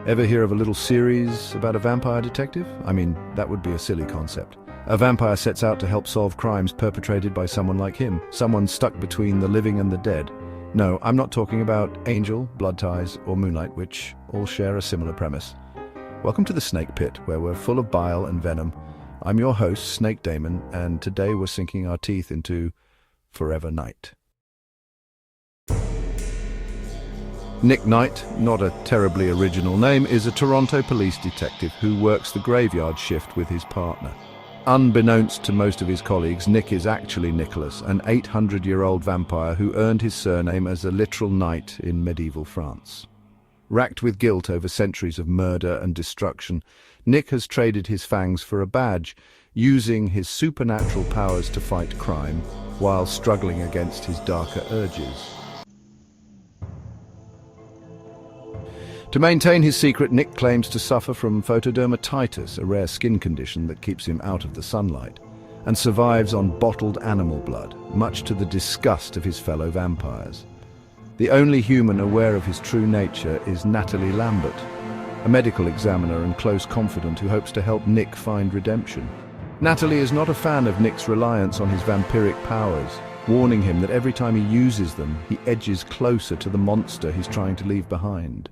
Ever hear of a little series about a vampire detective? I mean, that would be a silly concept. A vampire sets out to help solve crimes perpetrated by someone like him, someone stuck between the living and the dead. No, I'm not talking about Angel, Blood Ties, or Moonlight, which all share a similar premise. Welcome to the Snake Pit, where we're full of bile and venom. I'm your host, Snake Damon, and today we're sinking our teeth into Forever Knight. Nick Knight, not a terribly original name, is a Toronto police detective who works the graveyard shift with his partner. Unbeknownst to most of his colleagues, Nick is actually Nicholas, an 800-year-old vampire who earned his surname as a literal knight in medieval France. Racked with guilt over centuries of murder and destruction, Nick has traded his fangs for a badge, using his supernatural powers to fight crime while struggling against his darker urges. To maintain his secret, Nick claims to suffer from photodermatitis, a rare skin condition that keeps him out of the sunlight, and survives on bottled animal blood, much to the disgust of his fellow vampires. The only human aware of his true nature is Natalie Lambert, a medical examiner and close confidant who hopes to help Nick find redemption. Natalie is not a fan of Nick's reliance on his vampiric powers, warning him that every time he uses them, he edges closer to the monster he's trying to leave behind.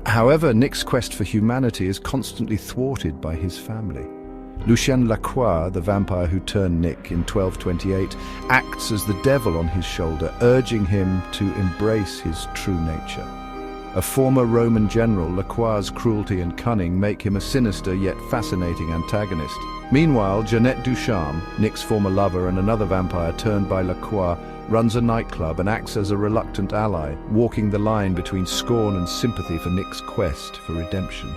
However, Nick's quest for humanity is constantly thwarted by his family. Lucien Lacroix, the vampire who turned Nick in 1228, acts as the devil on his shoulder, urging him to embrace his true nature. A former Roman general, Lacroix's cruelty and cunning make him a sinister yet fascinating antagonist. Meanwhile, Jeanette Ducharme, Nick's former lover and another vampire turned by Lacroix, runs a nightclub and acts as a reluctant ally, walking the line between scorn and sympathy for Nick's quest for redemption.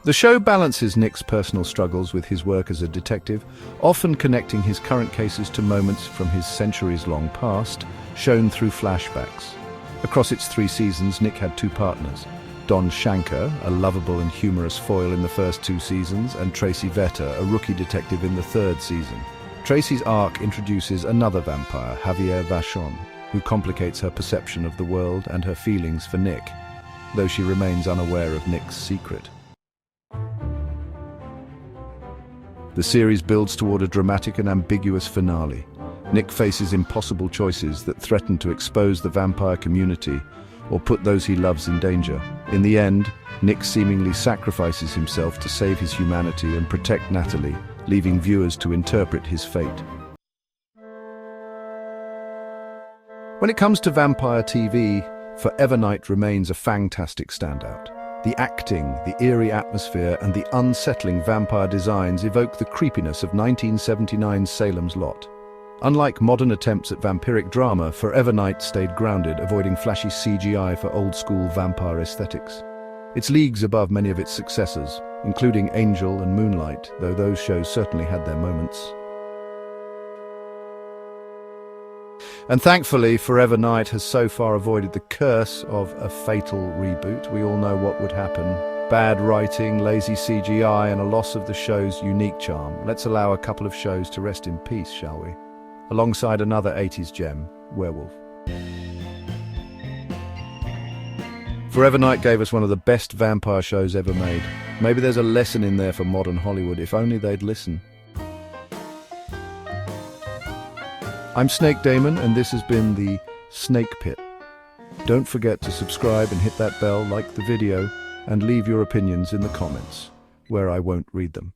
The show balances Nick's personal struggles with his work as a detective, often connecting his current cases to moments from his centuries-long past, shown through flashbacks. Across its 3 seasons, Nick had 2 partners: Don Shanker, a lovable and humorous foil in the first 2 seasons, and Tracy Vetter, a rookie detective in the 3rd season. Tracy's arc introduces another vampire, Javier Vachon, who complicates her perception of the world and her feelings for Nick, though she remains unaware of Nick's secret. The series builds toward a dramatic and ambiguous finale. Nick faces impossible choices that threaten to expose the vampire community or put those he loves in danger. In the end, Nick seemingly sacrifices himself to save his humanity and protect Natalie, leaving viewers to interpret his fate. When it comes to vampire TV, Forever Knight remains a fantastic standout. The acting, the eerie atmosphere, and the unsettling vampire designs evoke the creepiness of 1979's Salem's Lot. Unlike modern attempts at vampiric drama, Forever Knight stayed grounded, avoiding flashy CGI for old-school vampire aesthetics. It's leagues above many of its successors, including Angel and Moonlight, though those shows certainly had their moments. And thankfully, Forever Knight has so far avoided the curse of a fatal reboot. We all know what would happen. Bad writing, lazy CGI, and a loss of the show's unique charm. Let's allow a couple of shows to rest in peace, shall we? Alongside another 80s gem, Werewolf. Forever Knight gave us one of the best vampire shows ever made. Maybe there's a lesson in there for modern Hollywood, if only they'd listen. I'm Snake Damon, and this has been the Snake Pit. Don't forget to subscribe and hit that bell, like the video, and leave your opinions in the comments, where I won't read them.